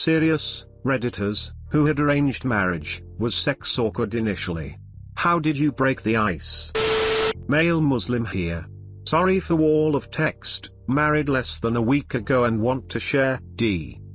Serious, Redditors, who had arranged marriage, was sex awkward initially? How did you break the ice? Male Muslim here. Sorry for wall of text, married less than a week ago and want to share,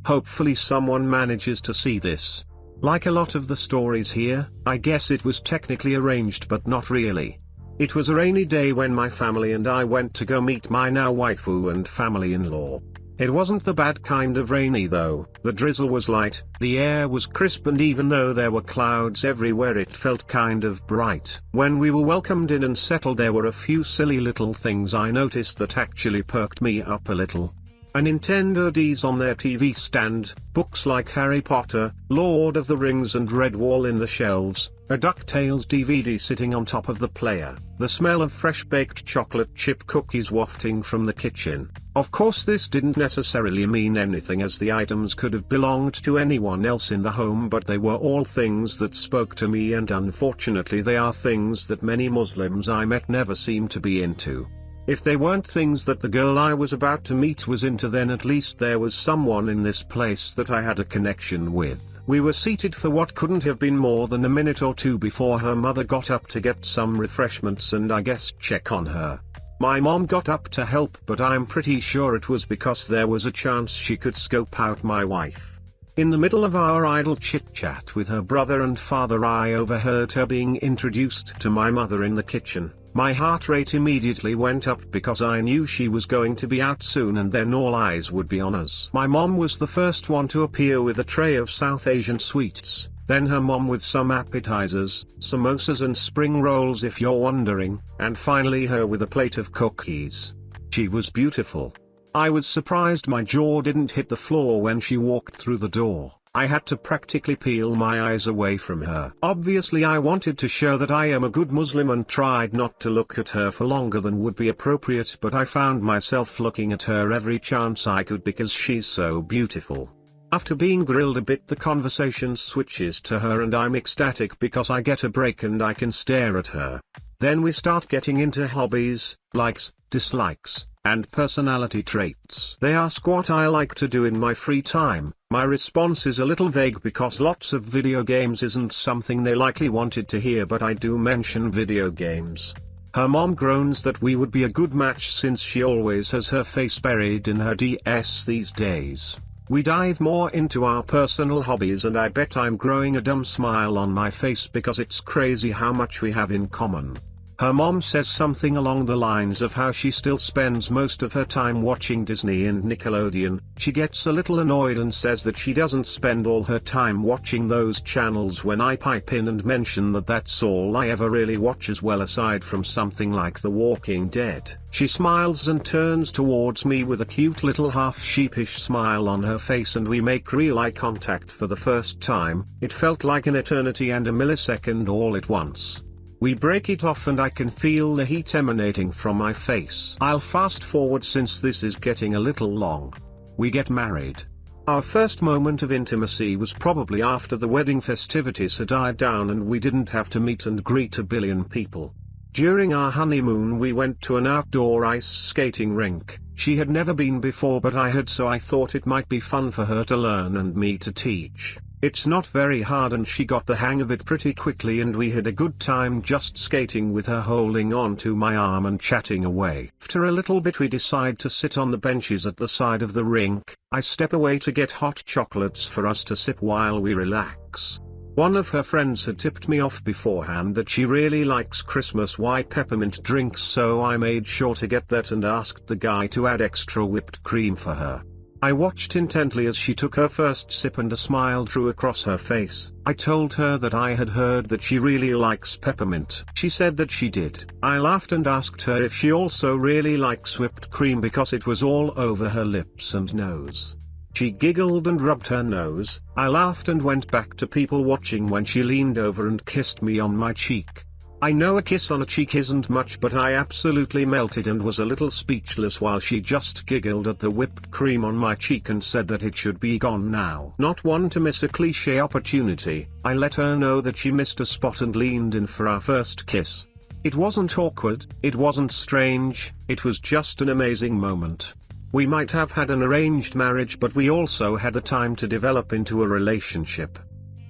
Hopefully someone manages to see this. Like a lot of the stories here, I guess it was technically arranged but not really. It was a rainy day when my family and I went to go meet my now waifu and family-in-law. It wasn't the bad kind of rainy though, the drizzle was light, the air was crisp, and even though there were clouds everywhere it felt kind of bright. When we were welcomed in and settled, there were a few silly little things I noticed that actually perked me up a little. A Nintendo DS on their TV stand, books like Harry Potter, Lord of the Rings and Redwall in the shelves, a DuckTales DVD sitting on top of the player, the smell of fresh-baked chocolate chip cookies wafting from the kitchen. Of course this didn't necessarily mean anything, as the items could have belonged to anyone else in the home, but they were all things that spoke to me, and unfortunately they are things that many Muslims I met never seem to be into. If they weren't things that the girl I was about to meet was into, then at least there was someone in this place that I had a connection with. We were seated for what couldn't have been more than a minute or two before her mother got up to get some refreshments and I guess check on her. My mom got up to help, but I'm pretty sure it was because there was a chance she could scope out my wife. In the middle of our idle chit-chat with her brother and father, I overheard her being introduced to my mother in the kitchen. My heart rate immediately went up because I knew she was going to be out soon and then all eyes would be on us. My mom was the first one to appear with a tray of South Asian sweets, then her mom with some appetizers, samosas and spring rolls if you're wondering, and finally her with a plate of cookies. She was beautiful. I was surprised my jaw didn't hit the floor when she walked through the door. I had to practically peel my eyes away from her. Obviously I wanted to show that I am a good Muslim and tried not to look at her for longer than would be appropriate, but I found myself looking at her every chance I could because she's so beautiful. After being grilled a bit, the conversation switches to her and I'm ecstatic because I get a break and I can stare at her. Then we start getting into hobbies, likes, dislikes, and personality traits. They ask what I like to do in my free time. My response is a little vague because lots of video games isn't something they likely wanted to hear, but I do mention video games. Her mom groans that we would be a good match since she always has her face buried in her DS these days. We dive more into our personal hobbies and I bet I'm growing a dumb smile on my face because it's crazy how much we have in common. Her mom says something along the lines of how she still spends most of her time watching Disney and Nickelodeon. She gets a little annoyed and says that she doesn't spend all her time watching those channels when I pipe in and mention that that's all I ever really watch as well, aside from something like The Walking Dead. She smiles and turns towards me with a cute little half sheepish smile on her face and we make real eye contact for the first time. It felt like an eternity and a millisecond all at once. We break it off and I can feel the heat emanating from my face. I'll fast forward since this is getting a little long. We get married. Our first moment of intimacy was probably after the wedding festivities had died down and we didn't have to meet and greet a billion people. During our honeymoon we went to an outdoor ice skating rink. She had never been before but I had, so I thought it might be fun for her to learn and me to teach. It's not very hard and she got the hang of it pretty quickly and we had a good time just skating with her holding on to my arm and chatting away. After a little bit we decide to sit on the benches at the side of the rink. I step away to get hot chocolates for us to sip while we relax. One of her friends had tipped me off beforehand that she really likes Christmas white peppermint drinks, so I made sure to get that and asked the guy to add extra whipped cream for her. I watched intently as she took her first sip and a smile drew across her face. I told her that I had heard that she really likes peppermint. She said that she did. I laughed and asked her if she also really likes whipped cream because it was all over her lips and nose. She giggled and rubbed her nose. I laughed and went back to people watching when she leaned over and kissed me on my cheek. I know a kiss on a cheek isn't much, but I absolutely melted and was a little speechless while she just giggled at the whipped cream on my cheek and said that it should be gone now. Not one to miss a cliche opportunity, I let her know that she missed a spot and leaned in for our first kiss. It wasn't awkward, it wasn't strange, it was just an amazing moment. We might have had an arranged marriage, but we also had the time to develop into a relationship.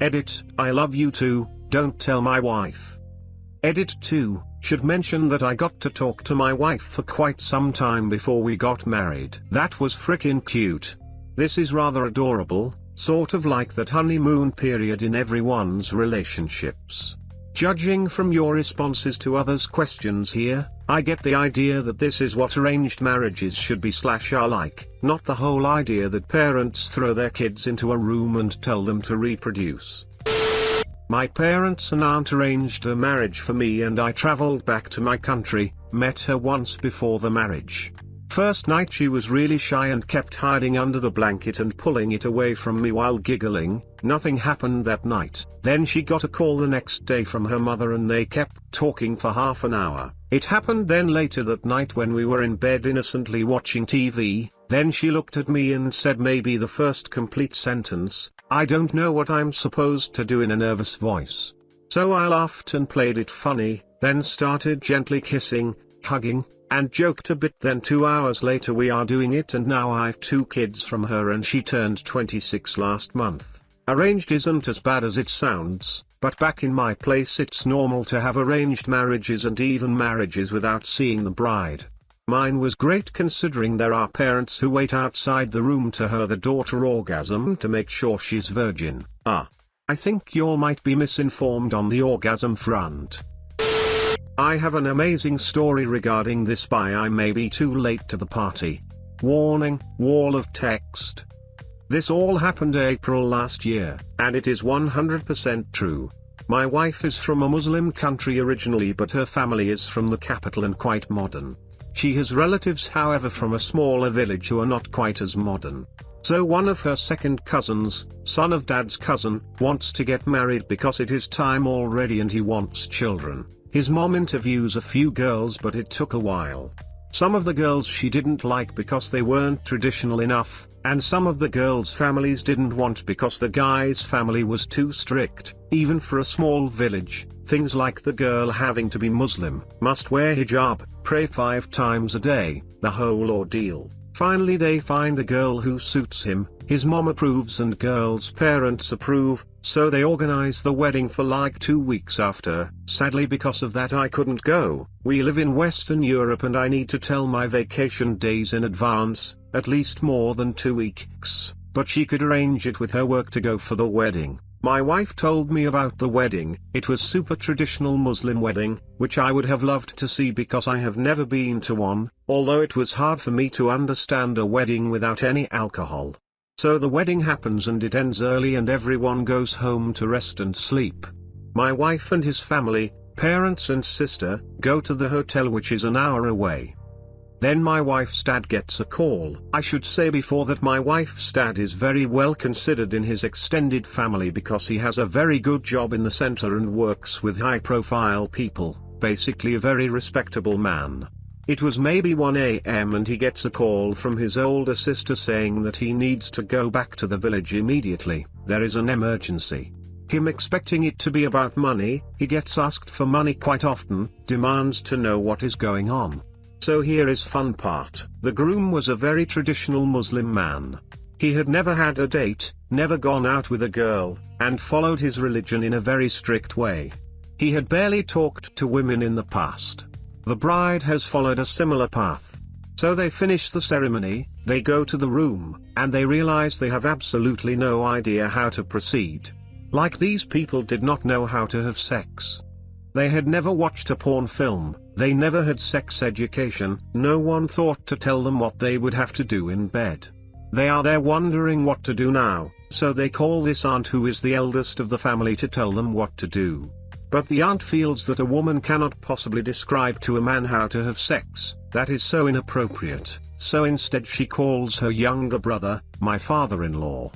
Edit, I love you too, don't tell my wife. Edit 2, should mention that I got to talk to my wife for quite some time before we got married. That was frickin' cute. This is rather adorable, sort of like that honeymoon period in everyone's relationships. Judging from your responses to others' questions here, I get the idea that this is what arranged marriages should be / are like, not the whole idea that parents throw their kids into a room and tell them to reproduce. My parents and aunt arranged a marriage for me, and I traveled back to my country, met her once before the marriage. First night she was really shy and kept hiding under the blanket and pulling it away from me while giggling. Nothing happened that night. Then she got a call the next day from her mother and they kept talking for half an hour. It happened then later that night when we were in bed innocently watching TV. Then she looked at me and said maybe the first complete sentence, "I don't know what I'm supposed to do," in a nervous voice. So I laughed and played it funny, then started gently kissing, hugging, and joked a bit. Then 2 hours later we are doing it, and now I've 2 kids from her and she turned 26 last month. Arranged isn't as bad as it sounds, but back in my place it's normal to have arranged marriages and even marriages without seeing the bride. Mine was great considering there are parents who wait outside the room to her the daughter orgasm to make sure she's virgin. I think y'all might be misinformed on the orgasm front. I have an amazing story regarding this, but I may be too late to the party. Warning, wall of text. This all happened April last year, and it is 100% true. My wife is from a Muslim country originally, but her family is from the capital and quite modern. She has relatives however from a smaller village who are not quite as modern. So one of her second cousins, son of dad's cousin, wants to get married because it is time already and he wants children. His mom interviews a few girls, but it took a while. Some of the girls she didn't like because they weren't traditional enough, and some of the girls' families didn't want because the guy's family was too strict, even for a small village. Things like the girl having to be Muslim, must wear hijab, pray 5 times a day, the whole ordeal. Finally they find a girl who suits him, his mom approves and girl's parents approve, so they organize the wedding for like 2 weeks after. Sadly because of that I couldn't go. We live in Western Europe and I need to tell my vacation days in advance, at least more than 2 weeks, but she could arrange it with her work to go for the wedding. My wife told me about the wedding. It was super traditional Muslim wedding, which I would have loved to see because I have never been to one, although it was hard for me to understand a wedding without any alcohol. So the wedding happens and it ends early and everyone goes home to rest and sleep. My wife and his family, parents and sister, go to the hotel which is an hour away. Then my wife's dad gets a call. I should say before that my wife's dad is very well considered in his extended family because he has a very good job in the center and works with high-profile people, basically a very respectable man. It was maybe 1 a.m. and he gets a call from his older sister saying that he needs to go back to the village immediately. There is an emergency. Him expecting it to be about money, he gets asked for money quite often, demands to know what is going on. So here is fun part. The groom was a very traditional Muslim man. He had never had a date, never gone out with a girl, and followed his religion in a very strict way. He had barely talked to women in the past. The bride has followed a similar path. So they finish the ceremony, they go to the room, and they realize they have absolutely no idea how to proceed. Like these people did not know how to have sex. They had never watched a porn film, they never had sex education, no one thought to tell them what they would have to do in bed. They are there wondering what to do now, so they call this aunt who is the eldest of the family to tell them what to do. But the aunt feels that a woman cannot possibly describe to a man how to have sex, that is so inappropriate, so instead she calls her younger brother, my father-in-law.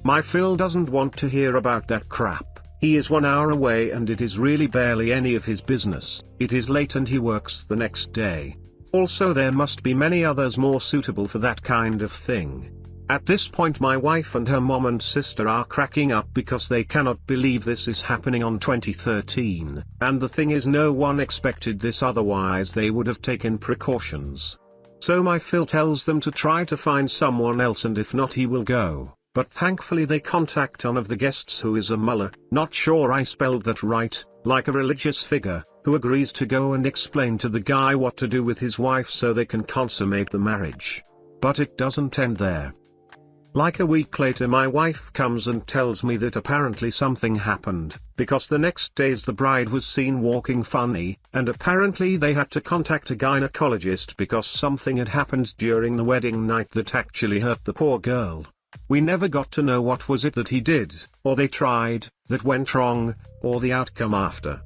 My Phil doesn't want to hear about that crap. He is 1 hour away and it is really barely any of his business. It is late and he works the next day. Also there must be many others more suitable for that kind of thing. At this point my wife and her mom and sister are cracking up because they cannot believe this is happening on 2013, and the thing is no one expected this, otherwise they would have taken precautions. So my Phil tells them to try to find someone else, and if not he will go. But thankfully they contact one of the guests who is a mullah, not sure I spelled that right, like a religious figure, who agrees to go and explain to the guy what to do with his wife so they can consummate the marriage. But it doesn't end there. Like a week later my wife comes and tells me that apparently something happened, because the next days the bride was seen walking funny, and apparently they had to contact a gynecologist because something had happened during the wedding night that actually hurt the poor girl. We never got to know what was it that he did, or they tried, that went wrong, or the outcome after.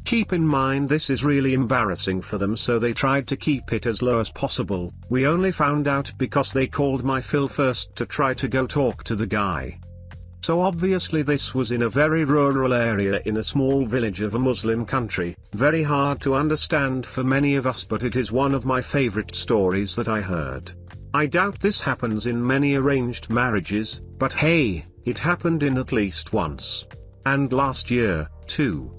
Keep in mind this is really embarrassing for them, so they tried to keep it as low as possible. We only found out because they called my Phil first to try to go talk to the guy. So obviously this was in a very rural area in a small village of a Muslim country, very hard to understand for many of us, but it is one of my favorite stories that I heard. I doubt this happens in many arranged marriages, but hey, it happened in at least once. And last year, too.